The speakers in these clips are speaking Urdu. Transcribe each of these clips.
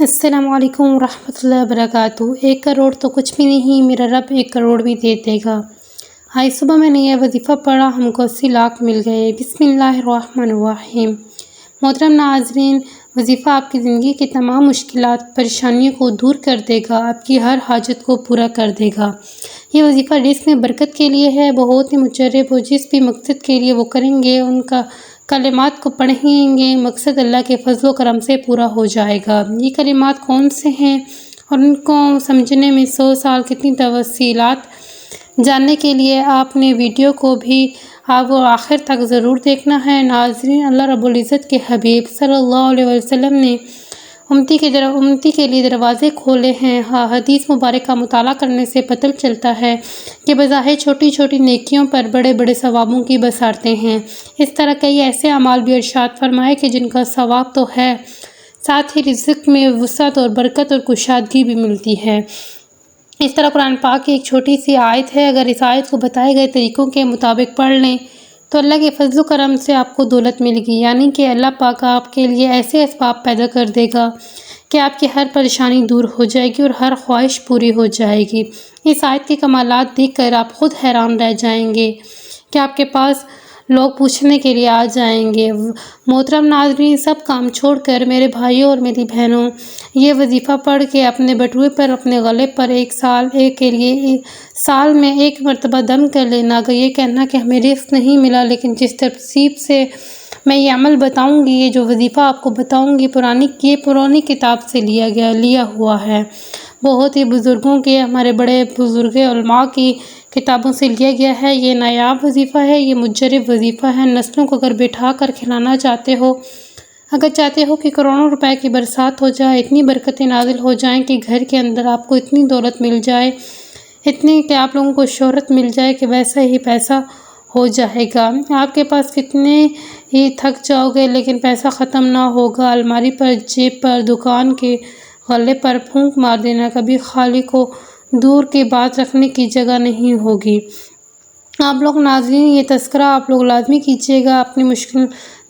السلام علیکم ورحمۃ اللہ وبرکاتہ۔ 1 کروڑ تو کچھ بھی نہیں، میرا رب 1 کروڑ بھی دے دے گا۔ آج صبح میں نے یہ وظیفہ پڑھا، ہم کو 80 لاکھ مل گئے۔ بسم اللہ الرحمن الرحیم۔ محترم ناظرین، وظیفہ آپ کی زندگی کی تمام مشکلات، پریشانیوں کو دور کر دے گا، آپ کی ہر حاجت کو پورا کر دے گا۔ یہ وظیفہ رزق میں برکت کے لیے ہے، بہت ہی مجرب ہو، جس بھی مقصد کے لیے وہ کریں گے، ان کا کلمات کو پڑھیں گے، مقصد اللہ کے فضل و کرم سے پورا ہو جائے گا۔ یہ کلمات کون سے ہیں اور ان کو سمجھنے میں 100 سال کتنی تفصیلات جاننے کے لیے آپ نے ویڈیو کو بھی آخر تک ضرور دیکھنا ہے۔ ناظرین، اللہ رب العزت کے حبیب صلی اللہ علیہ وسلم نے امتی کے لیے دروازے کھولے ہیں۔ حدیث مبارک کا مطالعہ کرنے سے پتہ چلتا ہے کہ بظاہر چھوٹی چھوٹی نیکیوں پر بڑے بڑے ثوابوں کی بشارتیں ہیں۔ اس طرح کئی ایسے اعمال بھی ارشاد فرمائے کہ جن کا ثواب تو ہے، ساتھ ہی رزق میں وسعت اور برکت اور کشادگی بھی ملتی ہے۔ اس طرح قرآن پاک کی ایک چھوٹی سی آیت ہے، اگر اس آیت کو بتائے گئے طریقوں کے مطابق پڑھ لیں تو اللہ کے فضل و کرم سے آپ کو دولت ملے گی، یعنی کہ اللہ پاک آپ کے لیے ایسے اسباب پیدا کر دے گا کہ آپ کی ہر پریشانی دور ہو جائے گی اور ہر خواہش پوری ہو جائے گی۔ اس آیت کے کمالات دیکھ کر آپ خود حیران رہ جائیں گے کہ آپ کے پاس لوگ پوچھنے کے لیے آ جائیں گے۔ محترم ناظرین، سب کام چھوڑ کر میرے بھائیوں اور میری بہنوں، یہ وظیفہ پڑھ کے اپنے بٹوے پر، اپنے گلے پر ایک سال میں 1 مرتبہ دم کر لینا۔ اگر یہ کہنا کہ ہمیں رزق نہیں ملا، لیکن جس ترتیب سے میں یہ عمل بتاؤں گی، یہ جو وظیفہ آپ کو بتاؤں گی، یہ پرانی کتاب سے لیا ہوا ہے، بہت ہی بزرگوں کے، ہمارے بڑے بزرگ علماء کی کتابوں سے لیا گیا ہے۔ یہ نایاب وظیفہ ہے، یہ مجرب وظیفہ ہے۔ نسلوں کو اگر بٹھا کر کھلانا چاہتے ہو، اگر چاہتے ہو کہ کروڑوں روپے کی برسات ہو جائے، اتنی برکتیں نازل ہو جائیں کہ گھر کے اندر آپ کو اتنی دولت مل جائے، اتنی کہ آپ لوگوں کو شہرت مل جائے کہ ویسا ہی پیسہ ہو جائے گا۔ آپ کے پاس کتنے ہی تھک جاؤ گے لیکن پیسہ ختم نہ ہوگا۔ الماری پر، جیب پر، دکان کے غلے پر پھونک مار دینا، کبھی خالی کو دور کی بات رکھنے کی جگہ نہیں ہوگی۔ آپ لوگ ناظرین، یہ تذکرہ آپ لوگ لازمی کیجیے گا اپنی مشکل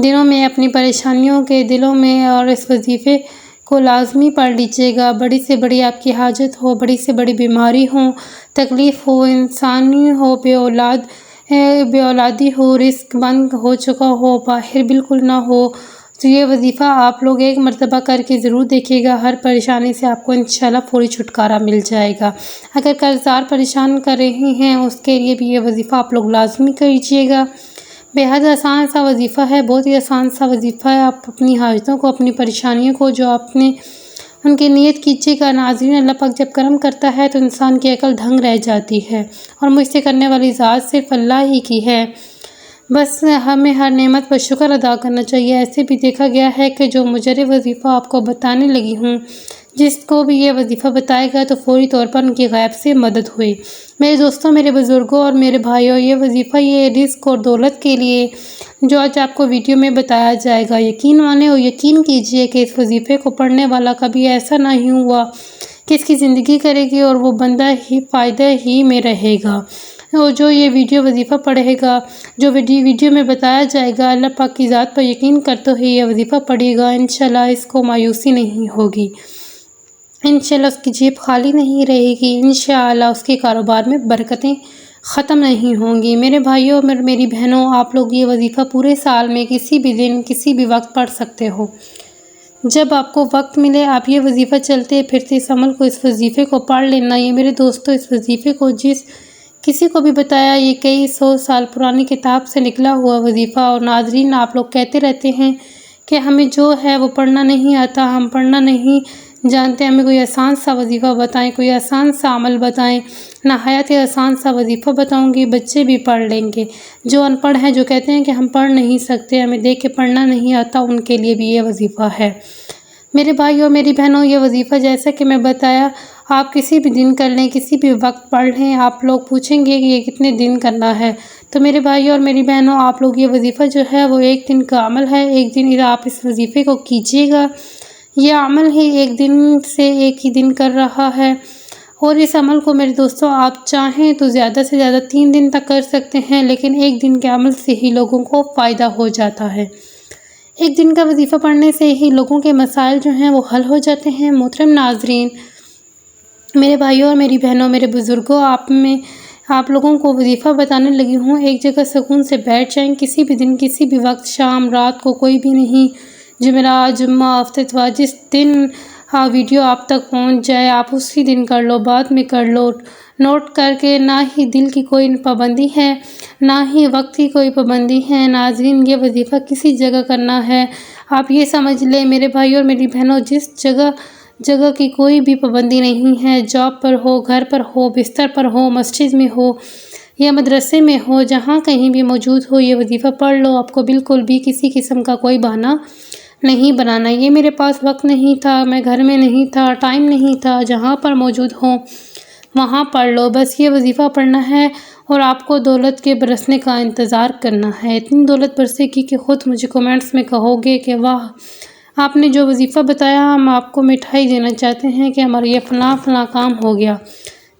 دنوں میں، اپنی پریشانیوں کے دلوں میں، اور اس وظیفے کو لازمی پڑھ لیجیے گا۔ بڑی سے بڑی آپ کی حاجت ہو، بڑی سے بڑی بیماری ہو، تکلیف ہو، انسانی ہو، بے اولادی ہو، رزق بند ہو چکا ہو، باہر بالکل نہ ہو، تو یہ وظیفہ آپ لوگ 1 مرتبہ کر کے ضرور دیکھیے گا۔ ہر پریشانی سے آپ کو انشاءاللہ فوری چھٹکارا مل جائے گا۔ اگر قرض دار پریشان کر رہے ہیں، اس کے لیے بھی یہ وظیفہ آپ لوگ لازمی کیجیے گا۔ بے حد آسان سا وظیفہ ہے، بہت ہی آسان سا وظیفہ ہے۔ آپ اپنی حاجتوں کو، اپنی پریشانیوں کو جو آپ نے ان کی نیت کیجیے گا۔ ناظرین، اللہ پاک جب کرم کرتا ہے تو انسان کی عقل دھنگ رہ جاتی ہے، اور مجھ سے کرنے والی ذات صرف اللہ ہی کی ہے۔ بس ہمیں ہر نعمت پر شکر ادا کرنا چاہیے۔ ایسے بھی دیکھا گیا ہے کہ جو مجرب وظیفہ آپ کو بتانے لگی ہوں، جس کو بھی یہ وظیفہ بتائے گا تو فوری طور پر ان کی غیب سے مدد ہوئی۔ میرے دوستوں، میرے بزرگوں اور میرے بھائیوں، یہ وظیفہ یہ رزق اور دولت کے لیے جو آج آپ کو ویڈیو میں بتایا جائے گا، یقین مانیں اور یقین کیجیے کہ اس وظیفے کو پڑھنے والا کبھی ایسا نہیں ہوا کہ اس کی زندگی کرے گی اور وہ بندہ ہی فائدہ ہی میں رہے گا۔ اور جو یہ ویڈیو وظیفہ پڑھے گا، جو ویڈیو میں بتایا جائے گا، اللہ پاک کی ذات پر یقین کرتے ہوئے یہ وظیفہ پڑھے گا، انشاءاللہ اس کو مایوسی نہیں ہوگی، انشاءاللہ اس کی جیب خالی نہیں رہے گی، انشاءاللہ اس کے کاروبار میں برکتیں ختم نہیں ہوں گی۔ میرے بھائیوں اور میری بہنوں، آپ لوگ یہ وظیفہ پورے سال میں کسی بھی دن، کسی بھی وقت پڑھ سکتے ہو۔ جب آپ کو وقت ملے، آپ یہ وظیفہ چلتے پھرتے اس عمل کو، اس وظیفے کو پڑھ لینا۔ یہ میرے دوستوں، اس وظیفے کو جس کسی کو بھی بتایا، یہ کئی 100 سال پرانی کتاب سے نکلا ہوا وظیفہ۔ اور ناظرین، آپ لوگ کہتے رہتے ہیں کہ ہمیں جو ہے وہ پڑھنا نہیں آتا، ہم پڑھنا نہیں جانتے، ہمیں کوئی آسان سا وظیفہ بتائیں، کوئی آسان سا عمل بتائیں۔ نہایت ہی آسان سا وظیفہ بتاؤں گی، بچے بھی پڑھ لیں گے۔ جو ان پڑھ ہیں، جو کہتے ہیں کہ ہم پڑھ نہیں سکتے، ہمیں دیکھ کے پڑھنا نہیں آتا، ان کے لیے بھی یہ وظیفہ ہے۔ میرے بھائیوں، میری بہنوں، یہ وظیفہ جیسا کہ میں بتایا، آپ کسی بھی دن کر لیں، کسی بھی وقت پڑھ لیں۔ آپ لوگ پوچھیں گے کہ یہ کتنے دن کرنا ہے، تو میرے بھائیوں اور میری بہنوں، آپ لوگ یہ وظیفہ جو ہے وہ 1 دن کا عمل ہے۔ 1 دن آپ اس وظیفے کو کیجیے گا، یہ عمل ہی 1 دن سے 1 ہی دن کر رہا ہے، اور اس عمل کو میرے دوستوں آپ چاہیں تو زیادہ سے زیادہ 3 دن تک کر سکتے ہیں، لیکن 1 دن کے عمل سے ہی لوگوں کو فائدہ ہو جاتا ہے۔ ایک دن کا وظیفہ پڑھنے سے ہی لوگوں کے مسائل جو ہیں وہ حل ہو جاتے ہیں۔ محترم ناظرین، میرے بھائیوں اور میری بہنوں، میرے بزرگوں، آپ لوگوں کو وظیفہ بتانے لگی ہوں۔ ایک جگہ سکون سے بیٹھ جائیں، کسی بھی دن، کسی بھی وقت، شام، رات کو، کوئی بھی نہیں، جمعرات، جمعہ، ہفتے، اتوار، جس دن ویڈیو آپ تک پہنچ جائے آپ اسی دن کر لو، بعد میں کر لو، نوٹ کر کے۔ نہ ہی دل کی کوئی پابندی ہے، نہ ہی وقت کی کوئی پابندی ہے۔ ناظرین، یہ وظیفہ کسی جگہ کرنا ہے، آپ یہ سمجھ لیں میرے بھائیوں اور میری بہنوں، جس جگہ کی کوئی بھی پابندی نہیں ہے، جاب پر ہو، گھر پر ہو، بستر پر ہو، مسجد میں ہو یا مدرسے میں ہو، جہاں کہیں بھی موجود ہو، یہ وظیفہ پڑھ لو۔ آپ کو بالکل بھی کسی قسم کا کوئی بہانہ نہیں بنانا، یہ میرے پاس وقت نہیں تھا، میں گھر میں نہیں تھا، ٹائم نہیں تھا، جہاں پر موجود ہوں وہاں پڑھ لو۔ بس یہ وظیفہ پڑھنا ہے اور آپ کو دولت کے برسنے کا انتظار کرنا ہے۔ اتنی دولت برسے گی کہ خود مجھے کمنٹس میں کہو گے کہ واہ، آپ نے جو وظیفہ بتایا، ہم آپ کو مٹھائی دینا چاہتے ہیں کہ ہمارا یہ فلاں کام ہو گیا،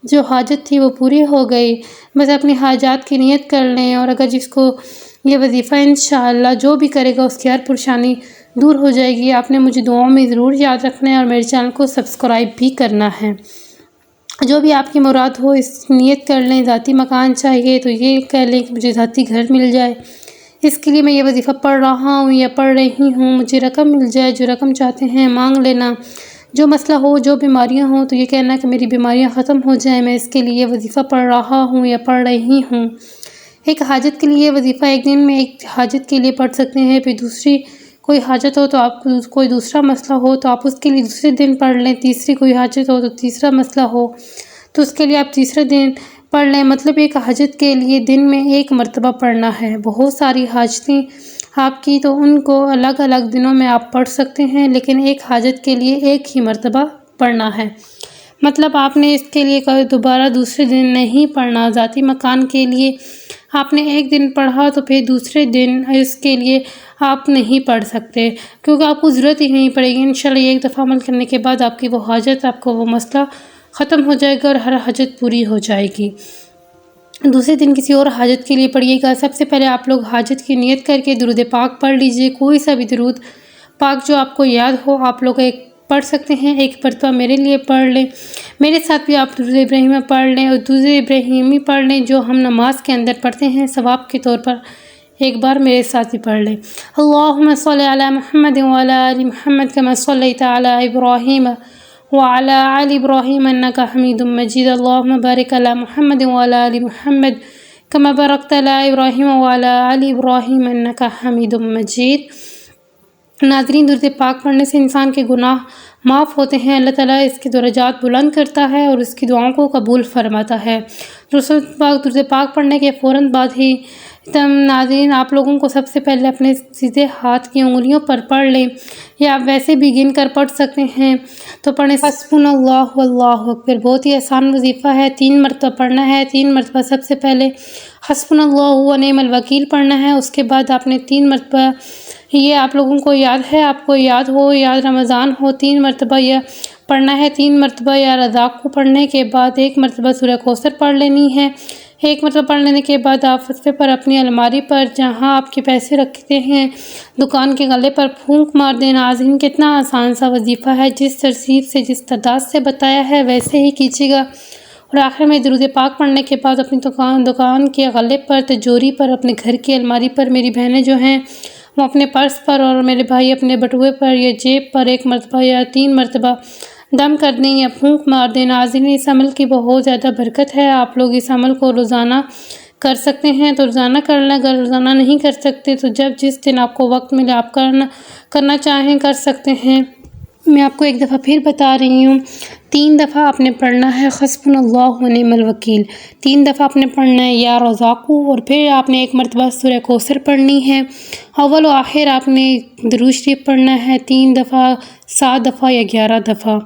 جو حاجت تھی وہ پوری ہو گئی۔ بس اپنی حاجات کی نیت کر لیں، اور اگر جس کو یہ وظیفہ انشاءاللہ جو بھی کرے گا اس کی ہر پریشانی دور ہو جائے گی۔ آپ نے مجھے دعاؤں میں ضرور یاد رکھنا ہے اور میرے چینل کو سبسکرائب بھی کرنا ہے۔ جو بھی آپ کی مراد ہو، اس نیت کر لیں۔ ذاتی مکان چاہیے تو یہ کہہ لیں کہ مجھے ذاتی گھر مل جائے، اس کے لیے میں یہ وظیفہ پڑھ رہا ہوں یا پڑھ رہی ہوں۔ مجھے رقم مل جائے، جو رقم چاہتے ہیں مانگ لینا۔ جو مسئلہ ہو، جو بیماریاں ہوں تو یہ کہنا کہ میری بیماریاں ختم ہو جائیں، میں اس کے لیے وظیفہ پڑھ رہا ہوں یا پڑھ رہی ہوں۔ ایک حاجت کے لیے وظیفہ ایک دن میں ایک حاجت کے لیے پڑھ سکتے ہیں، پھر دوسری کوئی حاجت ہو تو آپ کوئی دوسرا مسئلہ ہو تو آپ اس کے لیے دوسرے دن پڑھ لیں، تیسری کوئی حاجت ہو تو تیسرا مسئلہ ہو تو اس کے لیے آپ تیسرے دن پڑھ لیں۔ مطلب ایک حاجت کے لیے دن میں ایک مرتبہ پڑھنا ہے۔ بہت ساری حاجتیں آپ کی تو ان کو الگ الگ دنوں میں آپ پڑھ سکتے ہیں، لیکن ایک حاجت کے لیے ایک ہی مرتبہ پڑھنا ہے۔ مطلب آپ نے اس کے لیے دوبارہ دوسرے دن نہیں پڑھنا۔ ذاتی مکان کے لیے آپ نے ایک دن پڑھا تو پھر دوسرے دن اس کے لیے آپ نہیں پڑھ سکتے، کیونکہ آپ کو ضرورت ہی نہیں پڑے گی۔ انشاءاللہ یہ ایک دفعہ عمل کرنے کے بعد آپ کی وہ حاجت، آپ کو وہ مسئلہ ختم ہو جائے گا اور ہر حاجت پوری ہو جائے گی۔ دوسرے دن کسی اور حاجت کے لیے پڑھیے گا۔ سب سے پہلے آپ لوگ حاجت کی نیت کر کے درود پاک پڑھ لیجئے۔ کوئی سا بھی درود پاک جو آپ کو یاد ہو آپ لوگ ایک پڑھ سکتے ہیں۔ ایک مرتبہ میرے لیے پڑھ لیں، میرے ساتھ بھی آپ درود ابراہیمی پڑھ لیں، اور درود ابراہیمی پڑھ لیں جو ہم نماز کے اندر پڑھتے ہیں ثواب کے طور پر، ایک بار میرے ساتھ بھی پڑھ لیں۔ اللہم صلی علی محمد وعلی آل محمد کما صلیت علی ابراہیم وعلی آل ابراہیم انک حمید مجید۔ اللہم بارک علی محمد وعلی آل محمد کما بارکت علی ابراہیم وعلی آل ابراہیم انک حمید مجید۔ ناظرین، درود پاک پڑھنے سے انسان کے گناہ معاف ہوتے ہیں، اللہ تعالیٰ اس کی درجات بلند کرتا ہے اور اس کی دعاؤں کو قبول فرماتا ہے۔ درود پاک پڑھنے کے فوراً بعد ہی ناظرین آپ لوگوں کو سب سے پہلے اپنے سیدھے ہاتھ کی انگلیوں پر پڑھ لیں، یا آپ ویسے بھی گن کر پڑھ سکتے ہیں تو پڑھیں حسبنا اللہ واللہ اکبر۔ بہت ہی آسان وظیفہ ہے، 3 مرتبہ پڑھنا ہے۔ 3 مرتبہ سب سے پہلے حسبنا اللہ ونعم الوکیل پڑھنا ہے، اس کے بعد آپ نے 3 مرتبہ، یہ آپ لوگوں کو یاد ہے، آپ کو یاد ہو یا رمضان ہو، 3 مرتبہ یہ پڑھنا ہے۔ 3 مرتبہ یا رزاق کو پڑھنے کے بعد 1 مرتبہ سورہ کوثر پڑھ لینی ہے۔ 1 مرتبہ پڑھ لینے کے بعد آپ وظیفے پر اپنی الماری پر جہاں آپ کے پیسے رکھتے ہیں دکان کے غلے پر پھونک مار دینا۔ ناظرین، کتنا آسان سا وظیفہ ہے، جس ترتیب سے جس تعداد سے بتایا ہے ویسے ہی کیجیے گا، اور آخر میں درود پاک پڑھنے کے بعد اپنی دکان کے غلے پر، تجوری پر، اپنے گھر کی الماری پر، میری بہنیں جو ہیں وہ اپنے پرس پر، اور میرے بھائی اپنے بٹوے پر یا جیب پر 1 مرتبہ یا 3 مرتبہ دم کر دیں یا پھونک مار دیں۔ ناظرین، اس عمل کی بہت زیادہ برکت ہے، آپ لوگ اس عمل کو روزانہ کر سکتے ہیں تو روزانہ کر لیں، اگر روزانہ نہیں کر سکتے تو جس دن آپ کو وقت ملے آپ کرنا چاہیں کر سکتے ہیں۔ میں آپ کو ایک دفعہ پھر بتا رہی ہوں، 3 دفعہ آپ نے پڑھنا ہے حسبنا اللہ ونعم الوکیل، 3 دفعہ آپ نے پڑھنا ہے یا رزاقو، اور پھر آپ نے 1 مرتبہ سورہ کوثر پڑھنی ہے۔ اول و آخر آپ نے درود شریف پڑھنا ہے 3 دفعہ، 7 دفعہ یا 11 دفعہ۔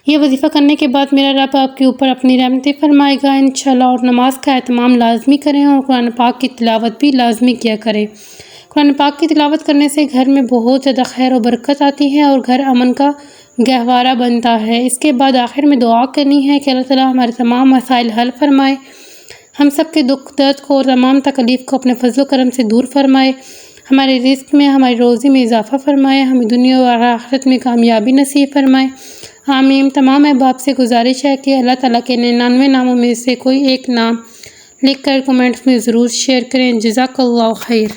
یہ وظیفہ کرنے کے بعد میرا رب آپ کے اوپر اپنی رحمتیں فرمائے گا انشاءاللہ، اور نماز کا اہتمام لازمی کریں اور قرآن پاک کی تلاوت بھی لازمی کیا کریں۔ قرآن پاک کی تلاوت کرنے سے گھر میں بہت زیادہ خیر و برکت آتی ہے اور گھر امن کا گہوارہ بنتا ہے۔ اس کے بعد آخر میں دعا کرنی ہے کہ اللہ تعالیٰ ہمارے تمام مسائل حل فرمائے، ہم سب کے دکھ درد کو اور تمام تکلیف کو اپنے فضل و کرم سے دور فرمائے، ہمارے رزق میں، ہماری روزی میں اضافہ فرمائے، ہمیں دنیا اور آخرت میں کامیابی نصیب فرمائے، آمین۔ تمام احباب سے گزارش ہے کہ اللہ تعالیٰ کے 99 ناموں میں سے کوئی ایک نام لکھ کر کمنٹس میں ضرور شیئر کریں۔ جزاک اللہ خیر۔